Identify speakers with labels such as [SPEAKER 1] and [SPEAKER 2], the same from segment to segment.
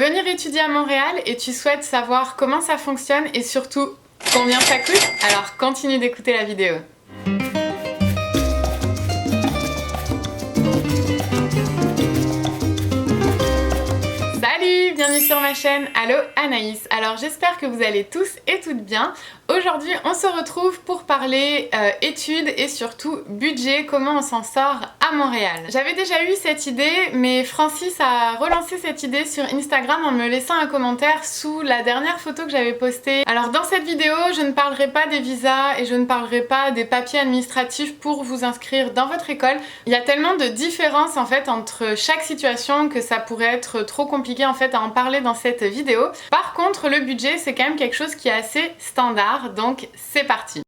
[SPEAKER 1] venir étudier à Montréal et tu souhaites savoir comment ça fonctionne et surtout combien ça coûte? Alors continue d'écouter la vidéo. Salut, bienvenue sur ma chaîne. Allo Anaïs. Alors j'espère que vous allez tous et toutes bien. Aujourd'hui on se retrouve pour parler études et surtout budget, comment on s'en sort à Montréal. J'avais déjà eu cette idée mais Francis a relancé cette idée sur Instagram en me laissant un commentaire sous la dernière photo que j'avais postée. Alors dans cette vidéo je ne parlerai pas des visas et je ne parlerai pas des papiers administratifs pour vous inscrire dans votre école. Il y a tellement de différences en fait entre chaque situation que ça pourrait être trop compliqué en fait à en parler dans cette vidéo. Par contre le budget c'est quand même quelque chose qui est assez standard, donc c'est parti.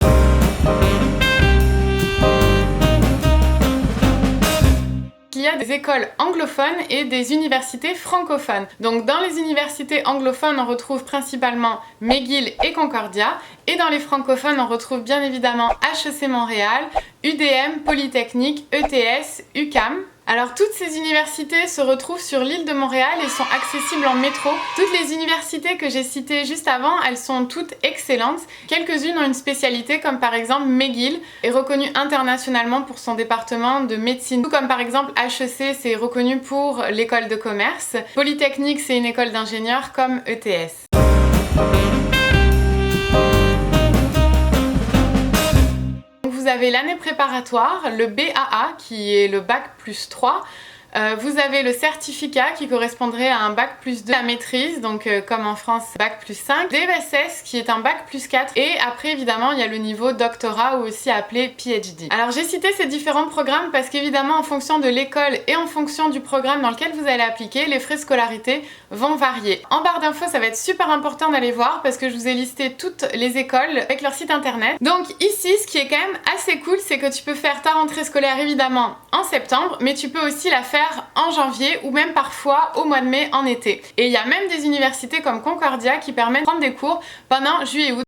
[SPEAKER 1] Il y a des écoles anglophones et des universités francophones. Donc dans les universités anglophones on retrouve principalement McGill et Concordia, et dans les francophones on retrouve bien évidemment HEC Montréal, UDM, Polytechnique, ETS, UQAM. Alors toutes ces universités se retrouvent sur l'île de Montréal et sont accessibles en métro. Toutes les universités que j'ai citées juste avant, elles sont toutes excellentes. Quelques-unes ont une spécialité comme par exemple McGill est reconnue internationalement pour son département de médecine. Tout comme par exemple HEC c'est reconnu pour l'école de commerce. Polytechnique c'est une école d'ingénieurs comme ETS. Vous avez l'année préparatoire, le BAA qui est le bac plus 3. Vous avez le certificat qui correspondrait à un bac plus 2, la maîtrise, donc comme en France, bac plus 5, DESS qui est un bac plus 4, et après évidemment il y a le niveau doctorat ou aussi appelé PhD. Alors j'ai cité ces différents programmes parce qu'évidemment en fonction de l'école et en fonction du programme dans lequel vous allez appliquer, les frais de scolarité vont varier. En barre d'infos ça va être super important d'aller voir parce que je vous ai listé toutes les écoles avec leur site internet. Donc ici ce qui est quand même assez cool c'est que tu peux faire ta rentrée scolaire évidemment en septembre, mais tu peux aussi la faire en janvier ou même parfois au mois de mai en été. Et il y a même des universités comme Concordia qui permettent de prendre des cours pendant juillet et août.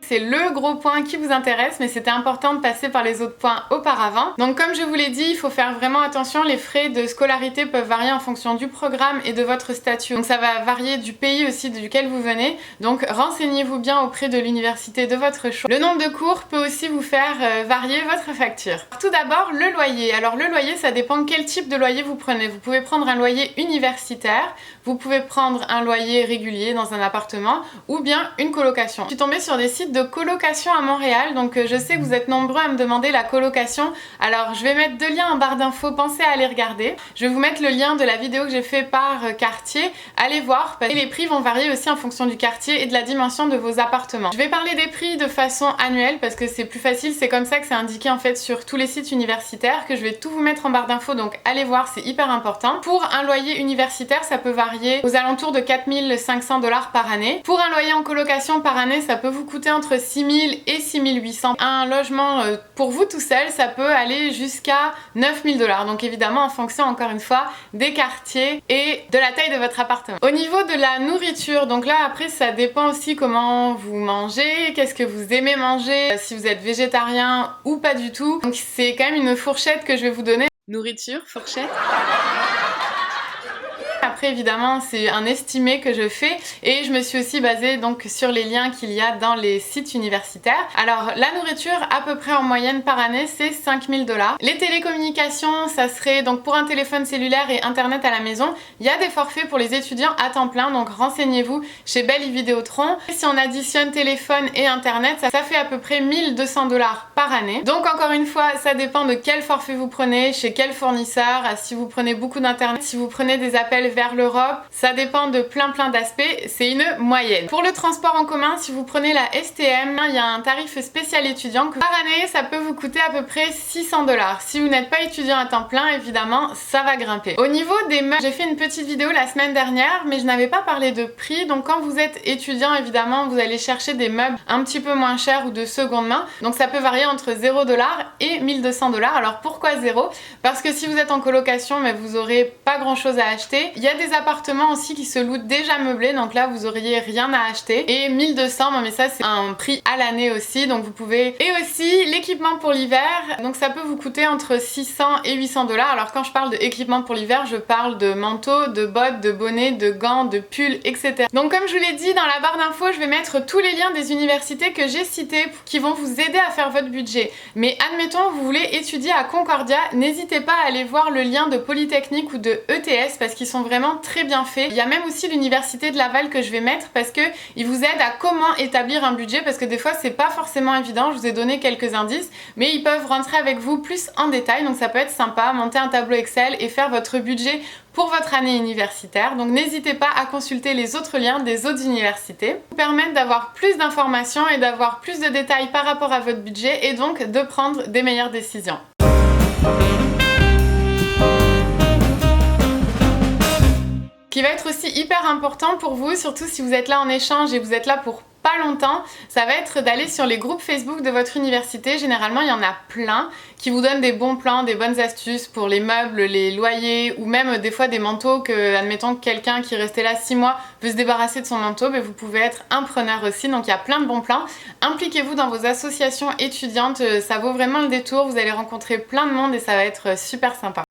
[SPEAKER 1] C'est le gros point qui vous intéresse, mais c'était important de passer par les autres points auparavant. Donc comme je vous l'ai dit, il faut faire vraiment attention, les frais de scolarité peuvent varier en fonction du programme et de votre statut. Donc ça va varier du pays aussi duquel vous venez, donc renseignez-vous bien auprès de l'université de votre choix. Le nombre de cours peut aussi vous faire varier votre facture. Tout d'abord, le loyer. Alors le loyer, ça dépend de quel type de loyer vous prenez. Vous pouvez prendre un loyer universitaire, vous pouvez prendre un loyer régulier dans un appartement ou bien une colocation. Je suis tombée sur des sites de colocation à Montréal, donc je sais que vous êtes nombreux à me demander la colocation. Alors je vais mettre deux liens en barre d'infos, pensez à aller regarder. Je vais vous mettre le lien de la vidéo que j'ai fait par quartier, allez voir, et les prix vont varier aussi en fonction du quartier et de la dimension de vos appartements. Je vais parler des prix de façon annuelle parce que c'est plus facile, c'est comme ça que c'est indiqué en fait sur tous les sites universitaires, que je vais tout vous mettre en barre d'infos, donc allez voir, c'est hyper important. Pour un loyer universitaire ça peut varier aux alentours de 4 500 $ par année. Pour un loyer en colocation par année ça peut vous coûter entre 6 000 et 6 800. Un logement pour vous tout seul ça peut aller jusqu'à 9 000 $, donc évidemment en fonction encore une fois des quartiers et de la taille de votre appartement. Au niveau de la nourriture, donc là après ça dépend aussi comment vous mangez, qu'est-ce que vous aimez manger, si vous êtes végétarien ou pas du tout. Donc c'est quand même une fourchette que je vais vous donner. Nourriture, fourchette. Après évidemment c'est un estimé que je fais et je me suis aussi basée donc sur les liens qu'il y a dans les sites universitaires. Alors la nourriture à peu près en moyenne par année c'est 5 000 $. Les télécommunications ça serait donc pour un téléphone cellulaire et internet à la maison. Il y a des forfaits pour les étudiants à temps plein, donc renseignez-vous chez Bell et Vidéotron. Et si on additionne téléphone et internet ça fait à peu près 1 200 $ par année. Donc encore une fois ça dépend de quel forfait vous prenez, chez quel fournisseur, si vous prenez beaucoup d'internet, si vous prenez des appels vers l'Europe, ça dépend de plein d'aspects, c'est une moyenne. Pour le transport en commun, si vous prenez la STM, il y a un tarif spécial étudiant que par année ça peut vous coûter à peu près 600 $. Si vous n'êtes pas étudiant à temps plein, évidemment ça va grimper. Au niveau des meubles, j'ai fait une petite vidéo la semaine dernière mais je n'avais pas parlé de prix, donc quand vous êtes étudiant évidemment vous allez chercher des meubles un petit peu moins chers ou de seconde main, donc ça peut varier entre 0 $ et 1 200 $. Alors pourquoi 0? Parce que si vous êtes en colocation mais vous aurez pas grand chose à acheter, il y a y a des appartements aussi qui se louent déjà meublés, donc là vous auriez rien à acheter. Et 1200, bon, mais ça c'est un prix à l'année aussi, donc vous pouvez... Et aussi l'équipement pour l'hiver, donc ça peut vous coûter entre 600 et 800 $. Alors quand je parle de équipement pour l'hiver, je parle de manteaux, de bottes, de bonnets, de gants, de pulls, etc. Donc comme je vous l'ai dit, dans la barre d'infos, je vais mettre tous les liens des universités que j'ai citées qui vont vous aider à faire votre budget. Mais admettons, vous voulez étudier à Concordia, n'hésitez pas à aller voir le lien de Polytechnique ou de ETS parce qu'ils sont vraiment très bien faits. Il y a même aussi l'université de Laval que je vais mettre parce que ils vous aident à comment établir un budget, parce que des fois c'est pas forcément évident. Je vous ai donné quelques indices, mais ils peuvent rentrer avec vous plus en détail, donc ça peut être sympa, monter un tableau Excel et faire votre budget pour votre année universitaire. Donc n'hésitez pas à consulter les autres liens des autres universités, vous permettre d'avoir plus d'informations et d'avoir plus de détails par rapport à votre budget et donc de prendre des meilleures décisions. Ce qui va être aussi hyper important pour vous, surtout si vous êtes là en échange et vous êtes là pour pas longtemps, ça va être d'aller sur les groupes Facebook de votre université. Généralement il y en a plein qui vous donnent des bons plans, des bonnes astuces pour les meubles, les loyers ou même des fois des manteaux que, admettons que quelqu'un qui restait là 6 mois veut se débarrasser de son manteau, mais vous pouvez être un preneur aussi, donc il y a plein de bons plans. Impliquez-vous dans vos associations étudiantes, ça vaut vraiment le détour, vous allez rencontrer plein de monde et ça va être super sympa.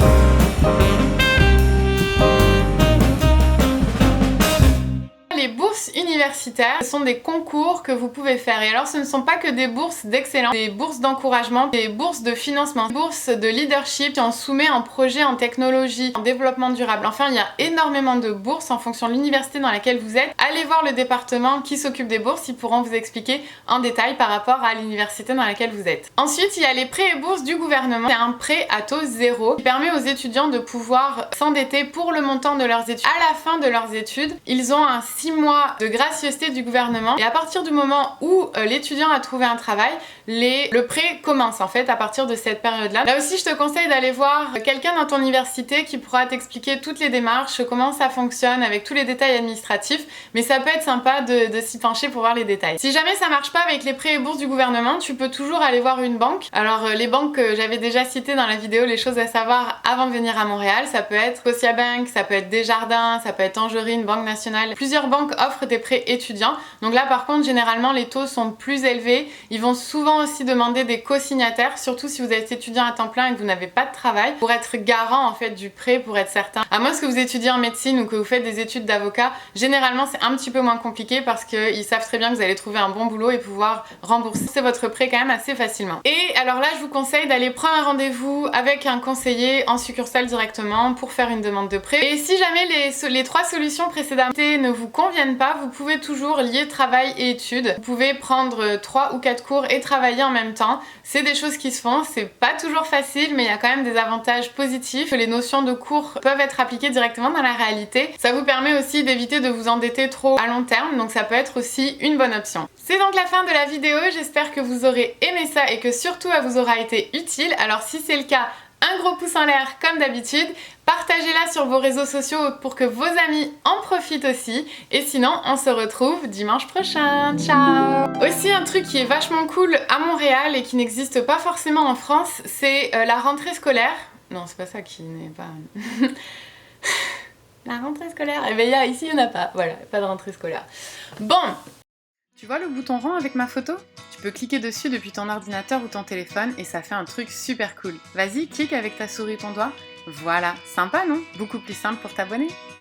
[SPEAKER 1] Les bourses universitaires, ce sont des concours que vous pouvez faire. Et alors ce ne sont pas que des bourses d'excellence, des bourses d'encouragement, des bourses de financement, des bourses de leadership qui en soumet en projet, en technologie, en développement durable. Enfin, il y a énormément de bourses en fonction de l'université dans laquelle vous êtes. Allez voir le département qui s'occupe des bourses, ils pourront vous expliquer en détail par rapport à l'université dans laquelle vous êtes. Ensuite, il y a les prêts et bourses du gouvernement. C'est un prêt à taux zéro qui permet aux étudiants de pouvoir s'endetter pour le montant de leurs études. À la fin de leurs études, ils ont un 6 mois de gracieuseté du gouvernement et à partir du moment où l'étudiant a trouvé un travail, le prêt commence en fait à partir de cette période-là. Là aussi je te conseille d'aller voir quelqu'un dans ton université qui pourra t'expliquer toutes les démarches, comment ça fonctionne avec tous les détails administratifs, mais ça peut être sympa de s'y pencher pour voir les détails. Si jamais ça marche pas avec les prêts et bourses du gouvernement, tu peux toujours aller voir une banque. Alors les banques que j'avais déjà citées dans la vidéo, les choses à savoir avant de venir à Montréal, ça peut être Scotiabank, ça peut être Desjardins, ça peut être Tangerine, Banque Nationale. Plusieurs banques offrent des prêts étudiants. Donc là par contre généralement les taux sont plus élevés. Ils vont souvent aussi demander des co-signataires, surtout si vous êtes étudiant à temps plein et que vous n'avez pas de travail, pour être garant en fait du prêt, pour être certain. À moins que vous étudiez en médecine ou que vous faites des études d'avocat, généralement c'est un petit peu moins compliqué parce qu'ils savent très bien que vous allez trouver un bon boulot et pouvoir rembourser votre prêt quand même assez facilement. Et alors là je vous conseille d'aller prendre un rendez-vous avec un conseiller en succursale directement pour faire une demande de prêt. Et si jamais les 3 solutions précédentes ne vous conviennent pas, vous pouvez toujours lier travail et études. Vous pouvez prendre 3 ou 4 cours et travailler en même temps. C'est des choses qui se font, c'est pas toujours facile, mais il y a quand même des avantages positifs. Les notions de cours peuvent être appliquées directement dans la réalité. Ça vous permet aussi d'éviter de vous endetter trop à long terme, donc ça peut être aussi une bonne option. C'est donc la fin de la vidéo, j'espère que vous aurez aimé ça et que surtout elle vous aura été utile. Alors si c'est le cas, un gros pouce en l'air comme d'habitude, partagez-la sur vos réseaux sociaux pour que vos amis en profitent aussi, et sinon on se retrouve dimanche prochain, ciao! Aussi un truc qui est vachement cool à Montréal et qui n'existe pas forcément en France, c'est la rentrée scolaire. Non c'est pas ça qui n'est pas... La rentrée scolaire, eh bien ici il n'y en a pas, voilà, pas de rentrée scolaire. Bon, tu vois le bouton rond avec ma photo? Tu peux cliquer dessus depuis ton ordinateur ou ton téléphone et ça fait un truc super cool. Vas-y, clique avec ta souris ou ton doigt. Voilà, sympa non? Beaucoup plus simple pour t'abonner.